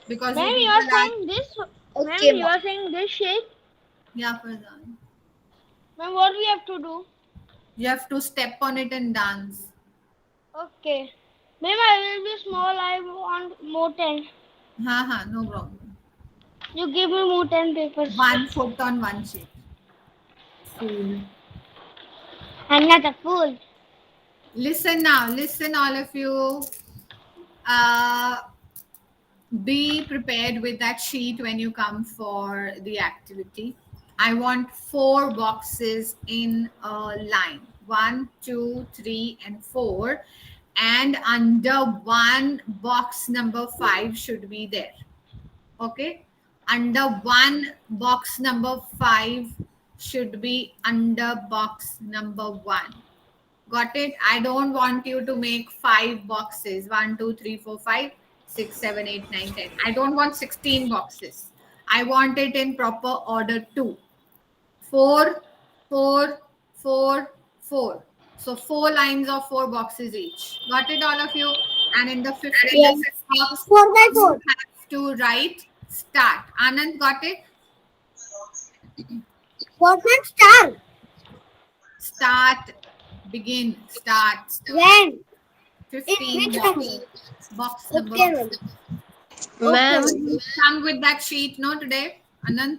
because you Ma'am, you people are are. saying this. Ma'am, Okay, you ma'am. are saying this shape. Yeah, Farzan. Ma'am, what we have to do? You have to step on it and dance. Okay. Ma'am, I will be small. I want more 10. No problem. You give me more 10 papers. 1 foot on one shape. Fool. I'm not a fool. Listen now, listen, all of you. Uh, be prepared with that sheet when you come for the activity. I want 4 boxes in a line, 1, 2, 3, and 4. And under one box number 5 should be there. Okay. Under one box number 5 should be under box number 1. Got it? I don't want you to make 5 boxes. 1, 2, 3, 4, 5, 6, 7, 8, 9, 10. I don't want 16 boxes. I want it in proper order too. 4, 4, 4, 4. So 4 lines of 4 boxes each. Got it, all of you? And in the 15th Yes. box, 4 by you 4. have to write start. Anand, got it? What means star? Start. Begin. Start. When? In 15 which language? box. Box number Okay, ma'am. 15. Okay, Ma'am, ma'am. Come with that sheet, no, today? Anand?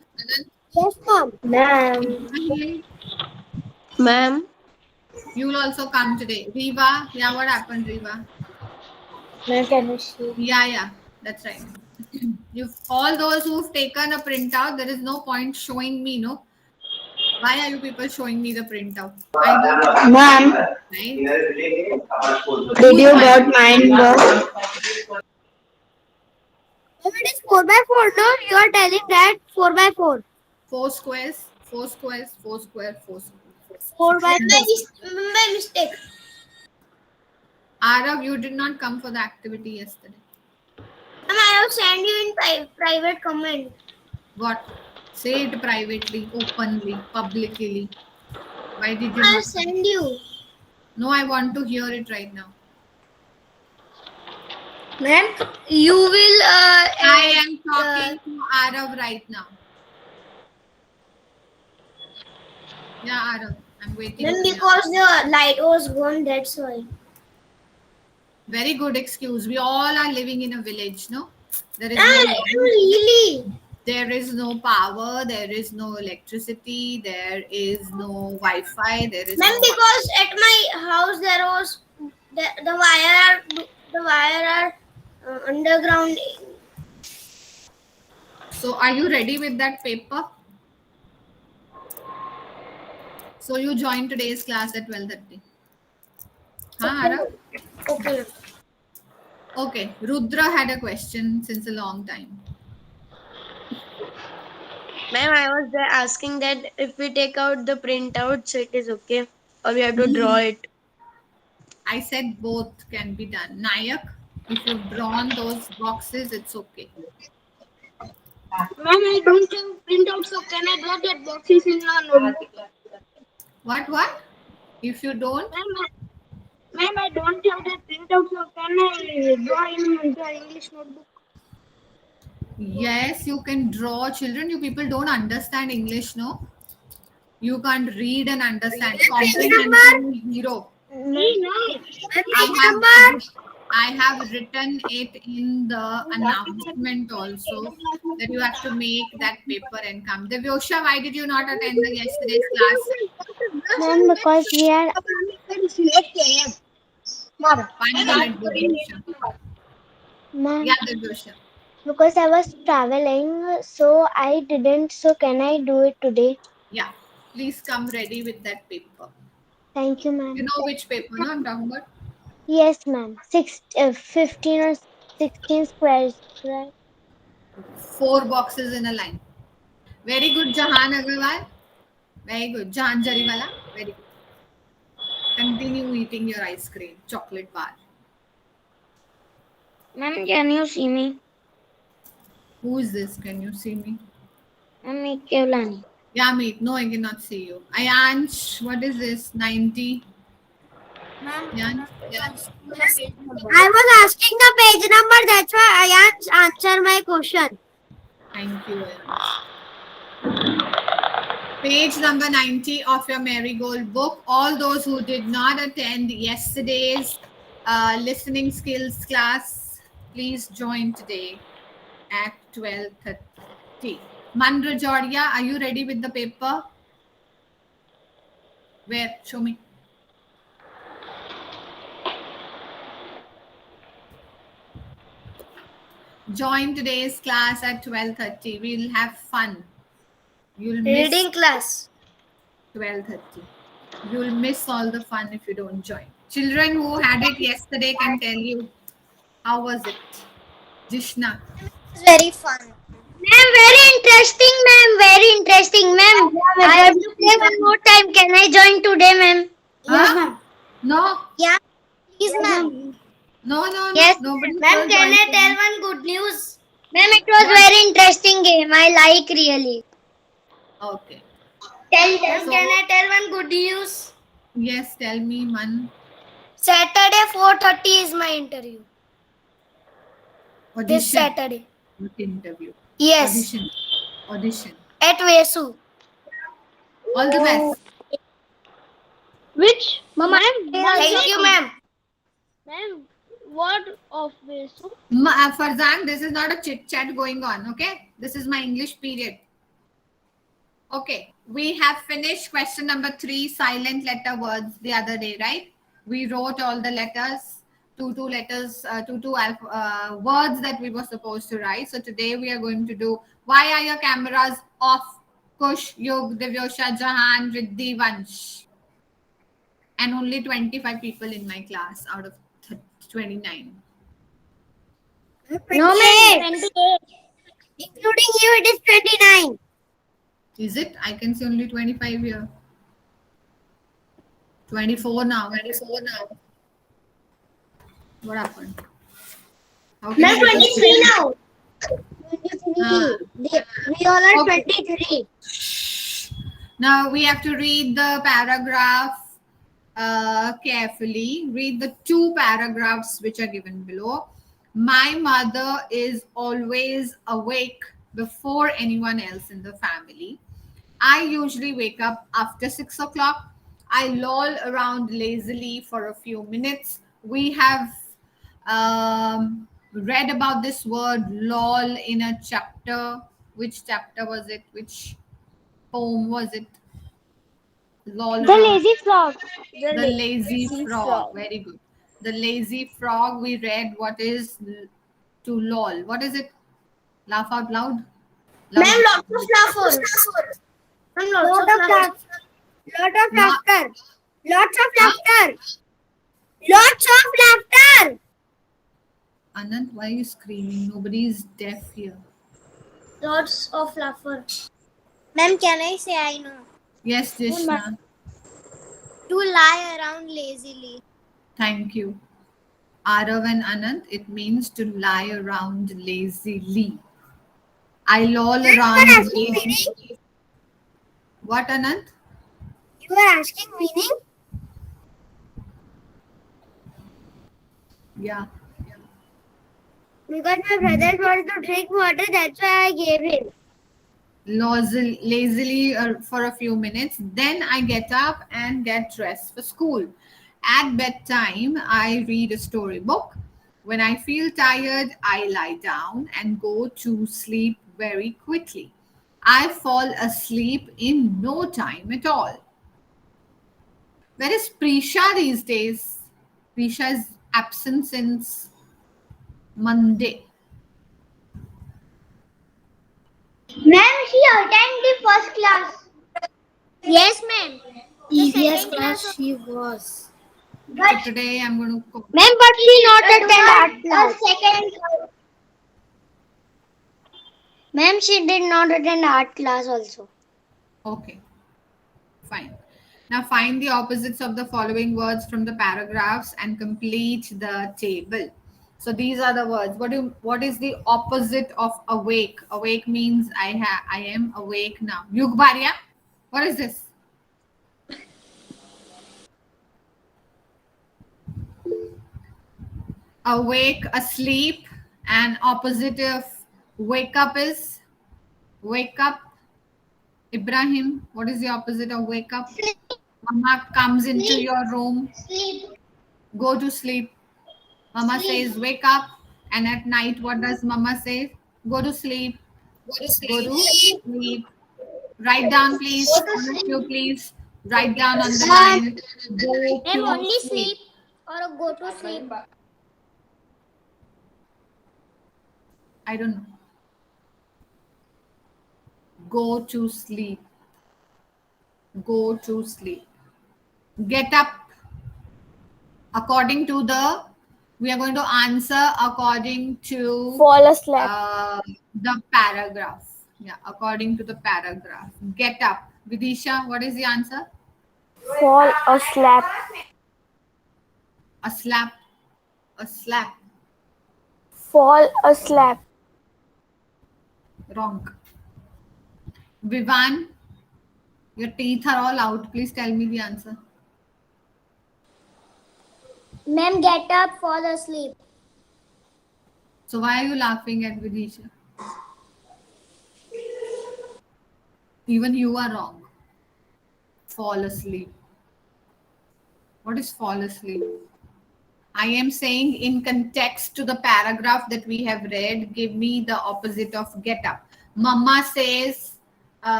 Yes, ma'am. Ma'am. Ibrahim, ma'am, you'll also come today. Riva, yeah, what happened, Riva? Ma'am, can you see? Yeah, that's right. You've all those who've taken a printout, there is no point showing me, no? Why are you people showing me the printout? I hope you have Ma'am, right? did Who's you mine? got mine box? Ma'am, it is 4 by 4. No, you are telling that 4 by 4. 4 squares, 4 squares, 4 square, 4 square. 4 by 4. my mistake. Arav, you did not come for the activity yesterday. Ma'am, I have sent you in private comment. What? Say it privately, openly, publicly. Why did you I not have come? sent you. No, I want to hear it right now. Ma'am, you will. I am talking to Arav right now. Yeah, Arav, I'm waiting Ma'am, for you. because the light was gone, that's why. Very good excuse. We all are living in a village, no? There is Ah, no really? there is no power, there is no electricity, there is no Wi-Fi, there is Ma'am, no. because at my house there was the wire are underground. So are you ready with that paper? So you join today's class at 12:30. Huh, Arav? Okay. Okay. Rudra had a question since a long time. Ma'am, I was there asking that if we take out the printout, so it is okay, or we have to draw it. I said both can be done. Nayak, if you've drawn those boxes, it's okay. Ma'am, I don't have printout, so can I draw that boxes in a notebook? What? If you don't, Ma'am, I don't have that printout, so can I draw in the English notebook? yes, you can draw. Children, you people don't understand English, no? You can't read and understand. Page number? Comprehension is zero. No. I Page have number? I have written it in the announcement also that you have to make that paper and come. Devyosha, why did you not attend the yesterday's class? Ma'am, because we are. 1 minute, Devyosha. Ma'am, Yeah, Devyosha. because I was traveling, so I didn't. So can I do it today? Yeah. Please come ready with that paper. Thank you, You ma'am. know which paper, no? I'm talking about Yes, ma'am. 15 or 16 squares, right? 4 boxes in a line. Very good, Jahan Agarwal. Very good. Jahan Jariwala. Very good. Continue eating your ice cream, chocolate bar. Ma'am, can you see me? Who is this? Can you see me? Ma'am, Kevlani. Yeah, mate. No, I cannot see you. Ayansh, what is this? 90. Yan? I was asking the page number. That's why I answer my question. Thank you, Ayansh. Page number 90 of your Marigold book. All those who did not attend yesterday's listening skills class, please join today at 12:30. Mandra Jodia, are you ready with the paper? Where? Show me. Join today's class at 12:30. We'll have fun. You'll miss Reading class. 12:30. You'll miss all the fun if you don't join. Children who had it yesterday can tell you how was it. Jishna. It's very fun. Ma'am, very interesting, ma'am. Very interesting, ma'am. I have to play one more time. Can I join today, ma'am? Huh? No, Yeah, please, ma'am. no. Yes, Nobody ma'am, will can join I today. tell one good news? Ma'am, it was very interesting game. I like really. Okay. Ma'am, So- can I tell one good news? Yes, tell me, Man. Saturday 4:30 is my interview. Audition. This Saturday. Not interview. Yes, Audition. at Vesu. All the best. Which? Ma'am, Thank you, ma'am. ma'am, what of Vesu? Farzan, this is not a chit chat going on, okay? This is my English period. Okay, we have finished question number 3, silent letter words, the other day, right? We wrote all the letters, two letters, words that we were supposed to write. So today we are going to do, why are your cameras off? Kush, Yog, Divyosha, Jahan, Riddhi, Vansh. And only 25 people in my class out of 29. No, ma'am. Including you, it is 29. Is it? I can see only 25 here. 24 now. What happened? How can Ma'am, you get 23 now. 23. We all are Okay. 23. Now we have to read the paragraph carefully. Read the 2 paragraphs which are given below. My mother is always awake before anyone else in the family. I usually wake up after 6 o'clock. I loll around lazily for a few minutes. We have read about this word loll in a chapter. Which chapter was it? Which poem was it? Loll The around. lazy frog. The lazy frog. Very good. The lazy frog. We read what is to loll. What is it? Laugh out loud. Ma'am, lots of laughter. Ma'am, lots of laughter. Lot of No. laughter. Lots of laughter. Lots of laughter. Anand, why are you screaming? Nobody is deaf here. Lots of laughter. Ma'am, can I say I know? Yes, Jishna. To lie around lazily. Thank you. Arav and Anand, it means to lie around lazily. I loll around lazily. What, Anand? You are asking meaning? Yeah. Because my brother wants to drink water, that's why I gave him. Lazily for a few minutes. Then I get up and get dressed for school. At bedtime, I read a storybook. When I feel tired, I lie down and go to sleep very quickly. I fall asleep in no time at all. Where is Prisha these days? Prisha is absent since Monday. Ma'am, she attended the first class. Yes, ma'am. Yes, class she was. So today I'm going to cook. Ma'am, but she not attend art class. Second. Ma'am, she did not attend art class also. Okay, fine. Now find the opposites of the following words from the paragraphs and complete the table. So these are the words. What is the opposite of awake? Awake means I am awake now. Yugbarya, what is this? awake, asleep, and opposite of wake up is wake up. Ibrahim, what is the opposite of wake up? Mama comes into your room, Sleep. go to sleep. Mama says wake up, and at night, what does Mama say? Go to sleep. Go to sleep. Write down, please. All of you, please write down on the line. Go Ma'am, to only sleep. sleep or go to sleep. I don't know. Go to sleep. Go to sleep. Get up. According to the, we are going to answer according to Fall asleep. the paragraph. Yeah, according to the paragraph. Get up. Vidisha, what is the answer? Fall asleep. A slap. A slap. Fall asleep. Wrong. Vivan, your teeth are all out. Please tell me the answer. Ma'am, get up, fall asleep. So why are you laughing at Vidisha? Even you are wrong. Fall asleep. What is fall asleep? I am saying in context to the paragraph that we have read, give me the opposite of get up. Mama says,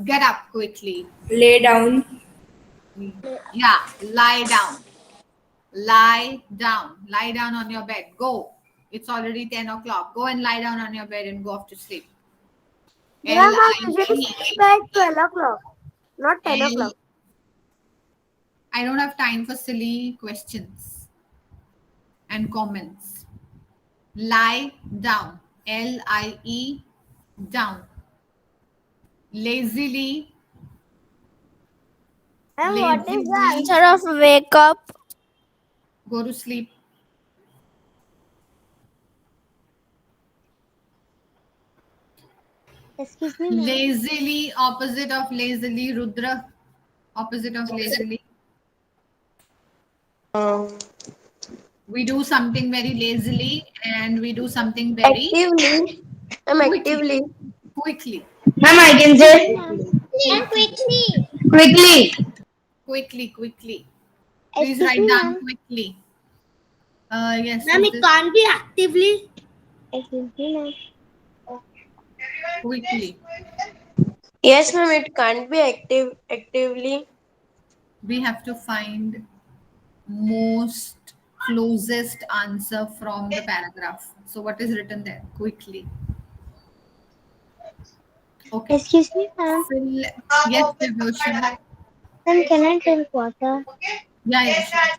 get up quickly. Lay down. Yeah, lie down. Lie down. Lie down on your bed. Go. It's already 10 o'clock. Go and lie down on your bed and go off to sleep. Ma'am, I L-I-E. sleep at 12 o'clock, not 10 o'clock. I don't have time for silly questions and comments. Lie down. L-I-E, down. Lazily. And what is the Lazily. answer of wake up? Go to sleep. Excuse me, ma'am. Lazily, opposite of lazily. Rudra, opposite of lazily. We do something very lazily and we do something very Actively. I'm actively. quickly. Ma'am, I can say Ma'am, quickly. quickly. Quickly. Please Excuse write me, down ma'am. quickly. Yes. Ma'am, it can't be actively. Excuse me, ma'am. Quickly. Yes, ma'am, it can't be actively. We have to find most closest answer from the paragraph. So what is written there? Quickly. Okay. Excuse me, ma'am. Yes, devotion. Ma'am, can I drink water? Yeah, sure.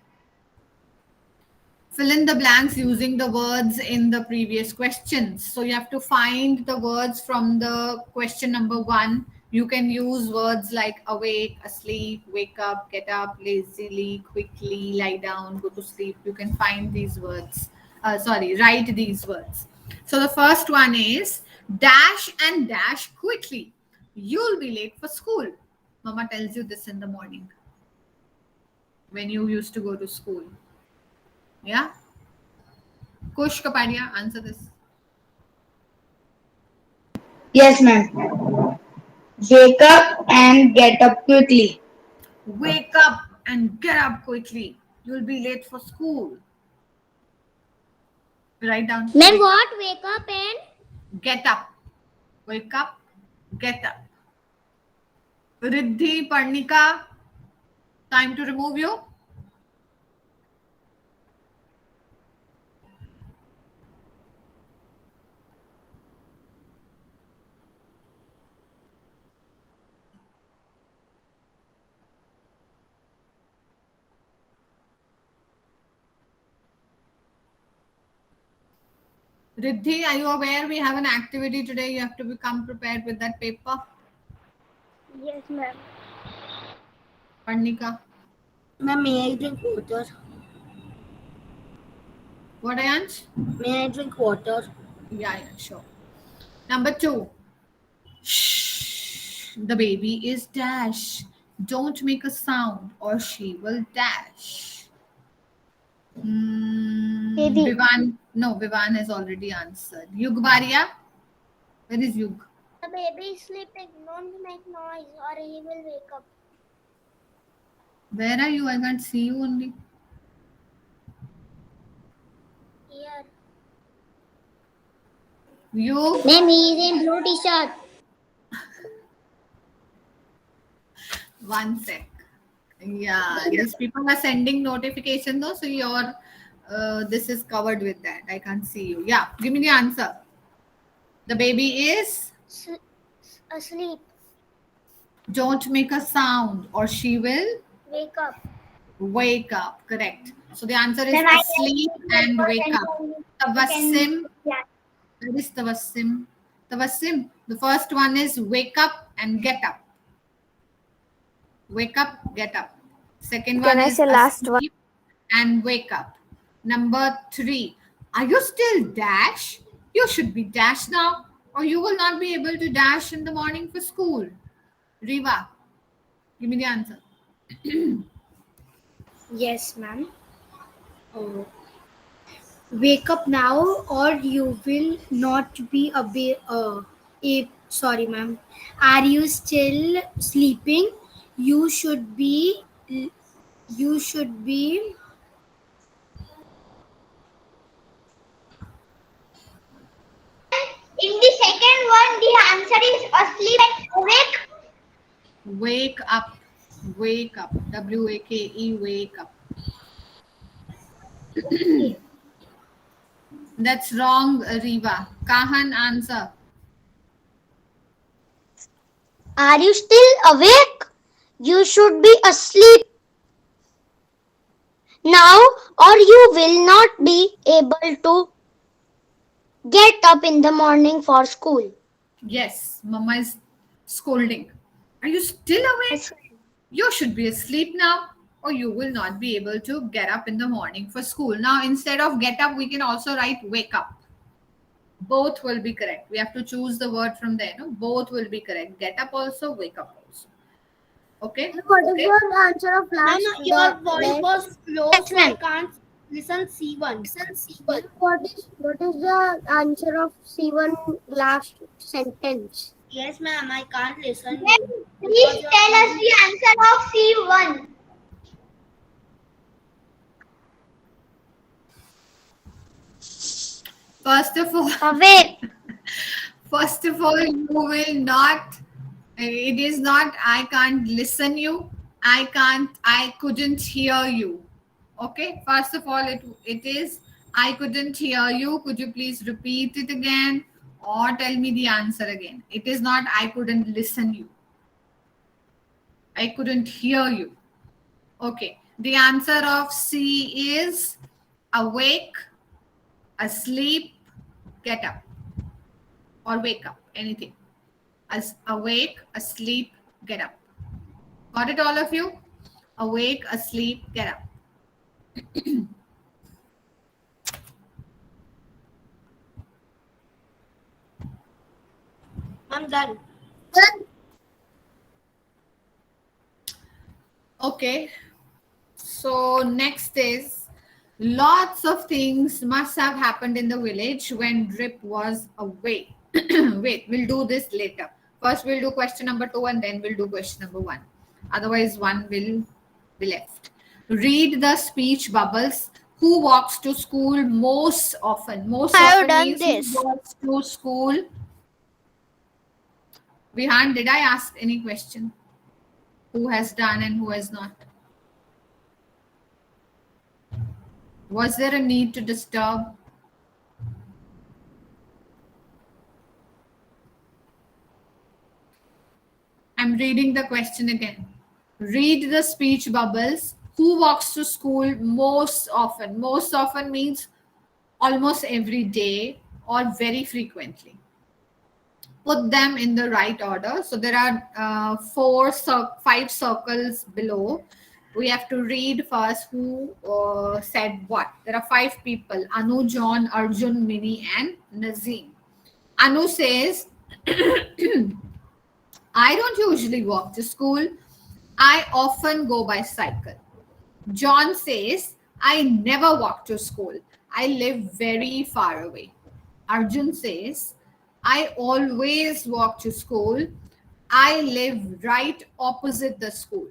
Fill in the blanks using the words in the previous questions. So you have to find the words from the question number 1. You can use words like awake, asleep, wake up, get up, lazily, quickly, lie down, go to sleep. You can find these words. Write these words. So the first one is dash and dash quickly. You'll be late for school. Mama tells you this in the morning when you used to go to school. Yeah? Kush Kapadia, answer this. Yes, ma'am. Wake up and get up quickly. Wake up and get up quickly. You'll be late for school. Write down. Ma'am, what? Wake up and Get up. Wake up. Get up. Riddhi, Parnika, time to remove you. Riddhi, are you aware we have an activity today? You have to become prepared with that paper. Yes, ma'am. Parnika. Ma'am, may I drink water? What, Ayansh? May I drink water? Yeah, sure. Number 2. Shh. The baby is dash. Don't make a sound or she will dash. Baby. Vivan, no, Vivan has already answered. Yug Baria, where is Yug? The baby is sleeping. Don't make noise or he will wake up. Where are you? I can't see you only. Here. Yug, Ma'am, he is in blue t-shirt. one sec. Yeah, these people are sending notification though, so your this is covered with that. I can't see you. Yeah, give me the answer. The baby is Asleep. don't make a sound or she will Wake up. wake up. Correct. So the answer is Then I asleep and wake up. Tawassim. Where is Tawassim? Tawassim. The first one is wake up and get up. Wake up, get up. Second one Can I is say last one? asleep and wake up. Number 3. Are you still dash? You should be dash now, or you will not be able to dash in the morning for school. Riva, give me the answer. Yes, ma'am. Oh. Wake up now or you will not be sorry, ma'am. Are you still sleeping? You should be. You should be. In the second one, the answer is asleep and awake. Wake up. Wake up. W-A-K-E, wake up. That's wrong, Riva. Kahan, answer. Are you still awake? You should be asleep now, or you will not be able to get up in the morning for school. Yes, Mama is scolding. Are you still awake? You should be asleep now, or you will not be able to get up in the morning for school. Now, instead of get up, we can also write wake up. Both will be correct. We have to choose the word from there. No? Both will be correct. Get up also, wake up also. Okay? What is Okay. the answer of last? Your voice was low, Yes, ma'am. can't listen C1. What is the answer of C1 last sentence? Yes, ma'am. I can't listen. Please tell us the answer of C1. First of all, Awake. First of all, you will not, it is not, I can't listen you. I couldn't hear you. Okay. First of all, it is, I couldn't hear you. Could you please repeat it again or tell me the answer again? It is not, I couldn't listen you. I couldn't hear you. Okay. The answer of C is awake, asleep, get up. Or wake up, anything. As awake, asleep, get up. Got it, all of you? Awake, asleep, get up. I'm done. Okay. So next is lots of things must have happened in the village when Drip was away. Wait, we'll do this later. First, we'll do question number 2 and then we'll do question number 1. Otherwise, one will be left. Read the speech bubbles. Who walks to school most often? Most I have often done means this. who walks to school. Vihan, did I ask any question? Who has done and who has not? Was there a need to disturb? I'm reading the question again. Read the speech bubbles. Who walks to school most often? Most often means almost every day or very frequently. Put them in the right order. So there are 5 circles below. We have to read first who said what. There are 5 people: Anu, John, Arjun, Mini, and Nazim. Anu says, I don't usually walk to school. I often go by cycle. John says, I never walk to school. I live very far away. Arjun says, I always walk to school. I live right opposite the school.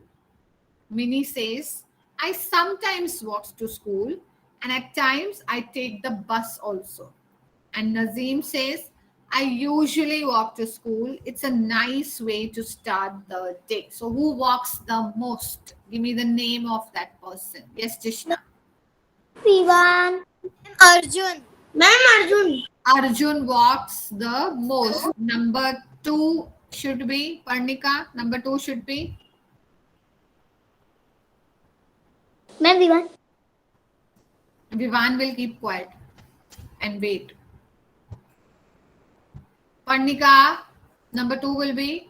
Minnie says, I sometimes walk to school and at times I take the bus also. And Nazim says, I usually walk to school. It's a nice way to start the day. So, who walks the most? Give me the name of that person. Yes, Jishna. Vivan. Arjun. Ma'am, Arjun. Arjun walks the most. Number 2 should be Parnika. Number 2 should be Ma'am, Vivan. Vivan will keep quiet and wait. Parnika, number 2 will be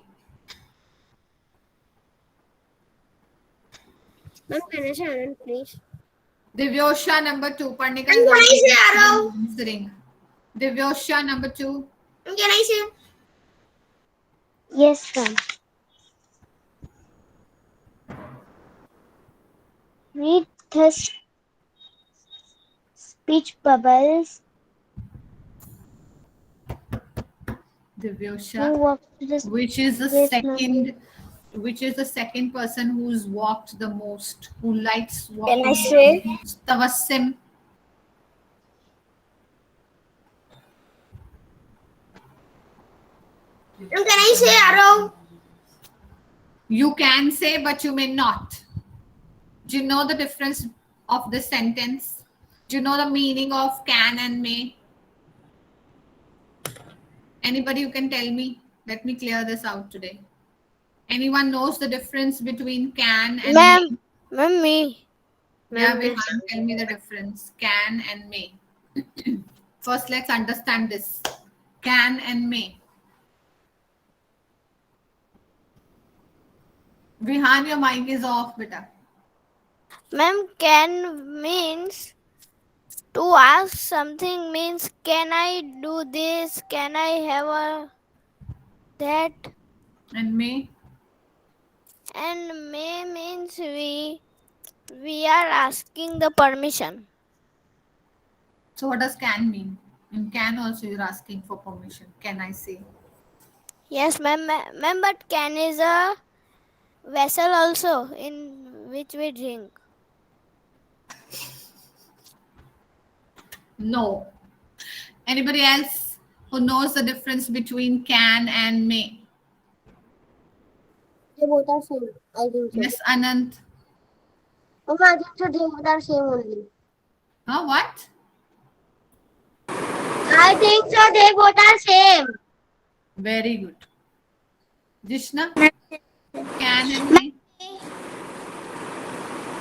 Ma'am, can I say Arun, please? Divyosha, number 2. Parnika Can I say Arav? answering. Divyosha, number 2. Can I say? Yes, ma'am. Read the speech bubbles. Who Divyosha, walked to the which is the Yes, ma'am. second person who's walked the most, who likes walking. Can I say? Tawassim. Can I say Arav? You can say, but you may not. Do you know the difference of this sentence? Do you know the meaning of can and may? Anybody who can tell me? Let me clear this out today. Anyone knows the difference between can and Ma'am. may? Ma'am, me. Yeah, Vihan, tell me the difference. Can and may. First, let's understand this. Can and may. Vihan, your mic is off, beta. Ma'am, can means to ask something means can I do this? Can I have a that? And may? And may means we are asking the permission. So what does can mean? In can also you're asking for permission. Can I say? Yes, ma'am. Ma'am, but can is a vessel also in which we drink. No. Anybody else who knows the difference between can and may? They both are same. I think so. Yes, Anant. Oh, I think so. They both are same only. Huh, what? I think so. They both are same. Very good. Jishna? Can and may?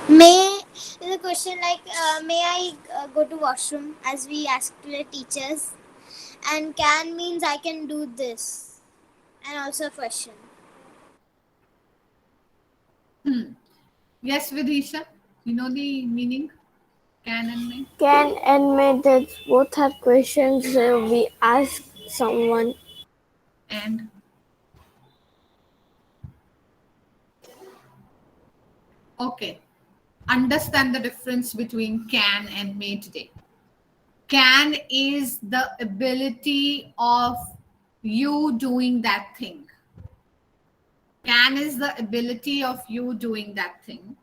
May is a question like may I go to washroom as we ask to the teachers, and can means I can do this, and also a question. Yes, Vidisha. You know the meaning? Can and may? Can and may, that both are questions we ask someone. And okay. Understand the difference between can and may today. Can is the ability of you doing that thing. Can is the ability of you doing that thing.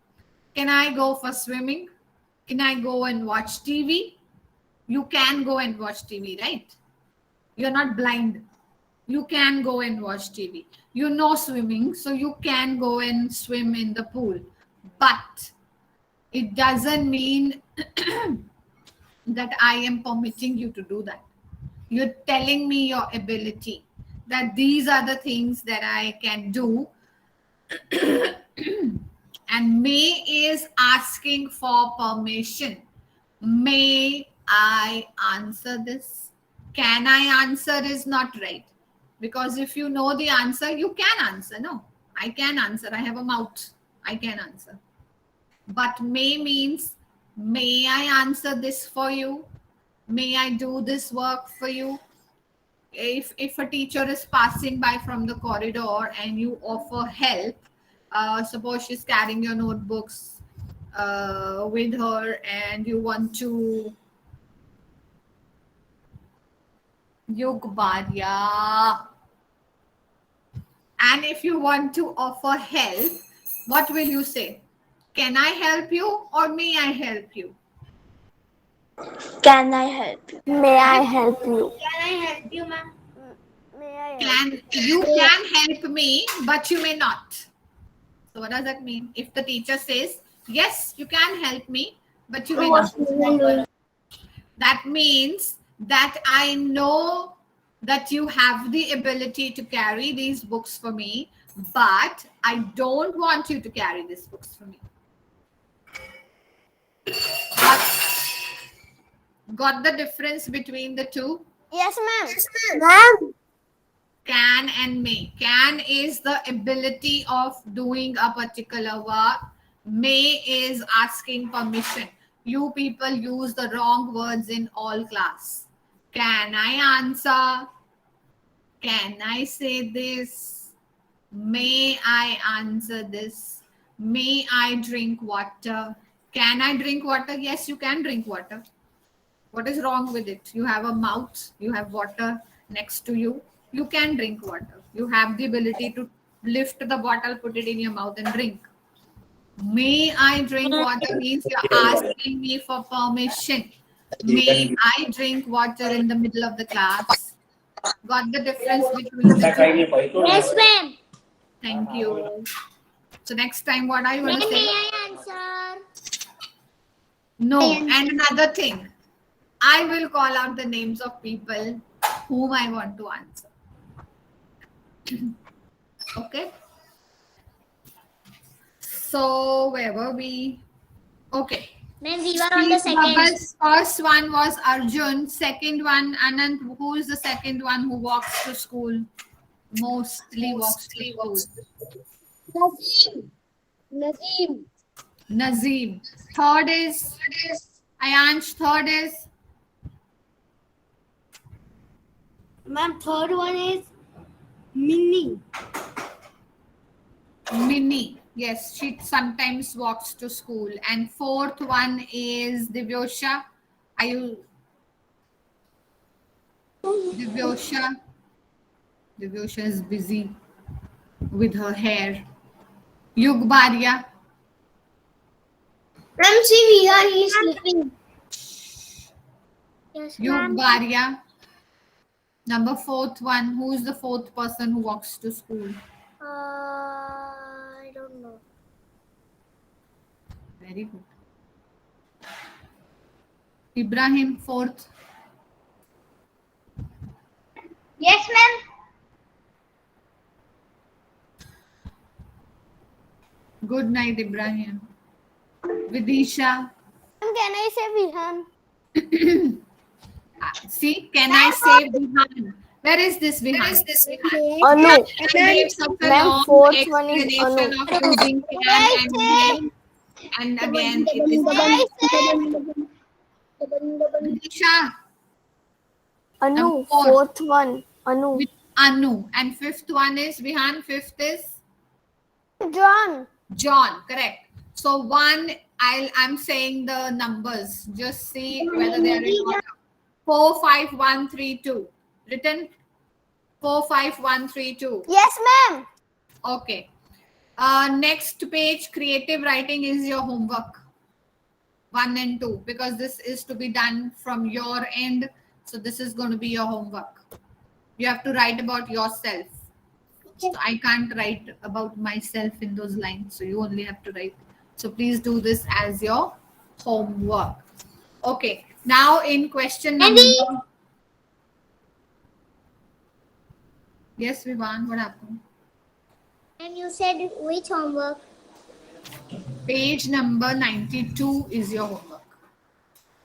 Can I go for swimming? Can I go and watch TV? You can go and watch TV, right? You're not blind. You can go and watch TV. You know swimming, so you can go and swim in the pool. But it doesn't mean that I am permitting you to do that. You're telling me your ability, that these are the things that I can do. And may is asking for permission. May I answer this? Can I answer is not right. Because if you know the answer, you can answer. No, I can answer. I have a mouth. I can answer. But may means, may I answer this for you? May I do this work for you? If a teacher is passing by from the corridor and you offer help, suppose she's carrying your notebooks, with her and you want to Yugbarya. And if you want to offer help, what will you say? Can I help you or may I help you? Can I help you? May I help you? Can I help you, ma'am? May I help You can help me, but you may not. So what does that mean? If the teacher says, yes, you can help me, but you may not. That means that I know that you have the ability to carry these books for me, but I don't want you to carry these books for me. Got the difference between the two? Yes, ma'am. Ma'am. Can and may. Can is the ability of doing a particular work. May is asking permission. You people use the wrong words in all class. Can I answer? Can I say this? May I answer this? May I drink water? Can I drink water? Yes, you can drink water. What is wrong with it? You have a mouth, you have water next to you. You can drink water. You have the ability to lift the bottle, put it in your mouth and drink. May I drink water means you're asking me for permission. May I drink water in the middle of the class? Got the difference between the two? Yes, ma'am. Thank you. So next time, what are you going to May say? I answer? No. And another thing, I will call out the names of people whom I want to answer. Okay. So where were we? Okay. Ma'am, we were on the second. Bubbles' first one was Arjun. Second one, Anand. Who is the second one who walks to school? Mostly walks to school. Nazim. Third is Ayansh. Third is Ma'am, third one is Minnie. Minnie. Yes, she sometimes walks to school. And fourth one is Divyosha. Are you Divyosha? Divyosha is busy with her hair. Yugbarya. Ma'am, see, we are he sleeping. Yes, ma'am. Yugbarya. Number fourth one. Who is the fourth person who walks to school? I don't know. Very good. Ibrahim, fourth. Yes, ma'am. Good night, Ibrahim. Vidisha. Can I say Vihan? See, can I say Vihan? Where is this Vihan? Anu. I gave such a Ma'am, long fourth one is explanation Anu. of using can and may. And again, it is Vidisha. Anu. Number four. Fourth one. Anu. With Anu. And fifth one is Vihan. Fifth is John. John. Correct. So one, I'm saying the numbers. Just see whether they are in order. 4, 5, 1, 3, 2. Written 4, 5, 1, 3, 2. Yes, ma'am. Okay. Next page, creative writing is your homework. 1 and 2, because this is to be done from your end. So this is going to be your homework. You have to write about yourself. So I can't write about myself in those lines. So you only have to write. So please do this as your homework. Okay. Now in question number. Yes, Vivan, what happened? And you said which homework? Page number 92 is your homework.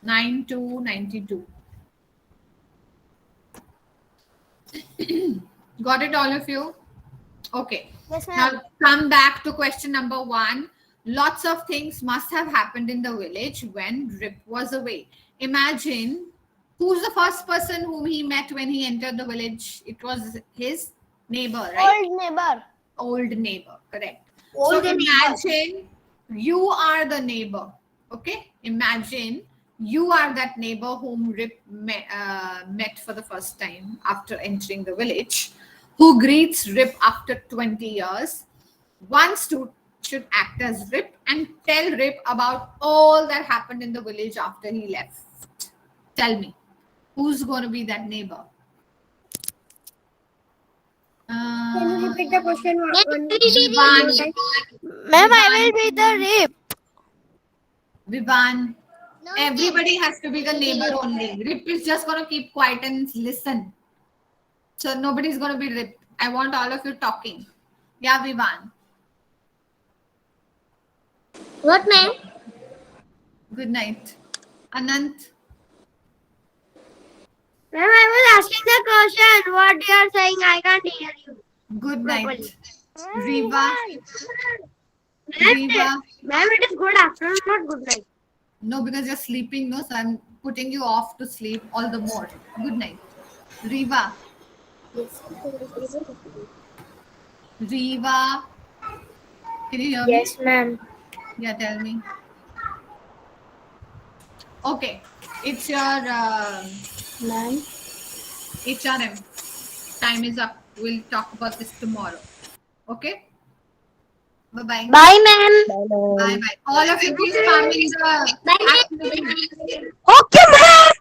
92. Got it, all of you? Okay. Yes, ma'am. Now come back to question number 1. Lots of things must have happened in the village when Rip was away. Imagine who's the first person whom he met when he entered the village. It was his neighbor, right? Old neighbor. Old neighbor, correct. Old so imagine You are the neighbor. Okay, imagine you are that neighbor whom Rip met for the first time after entering the village, who greets Rip after 20 years. One student should act as Rip and tell Rip about all that happened in the village after he left. Tell me, who's going to be that neighbor? Can you repeat the question one Vivan. more time? Ma'am, I will be the Rip. Vivan. No, Everybody has to be the neighbor only. Rip is just going to keep quiet and listen. So nobody's going to be Rip. I want all of you talking. Yeah, Vivan. What, ma'am? Good night. Anant. Ma'am, I was asking the question. What you are saying, I can't hear you. Good Properly. night. Riva. Riva. Ma'am, it is good afternoon, not good night. No, because you're sleeping, no, so I'm putting you off to sleep all the more. Good night. Riva. Riva. Can you hear me? Yes, ma'am. Yeah, tell me. Okay. It's your Ma'am. HRM. Time is up. We'll talk about this tomorrow. Okay? Bye-bye. Bye, ma'am. Bye-bye. All of you please come in the activity. Okay, ma'am.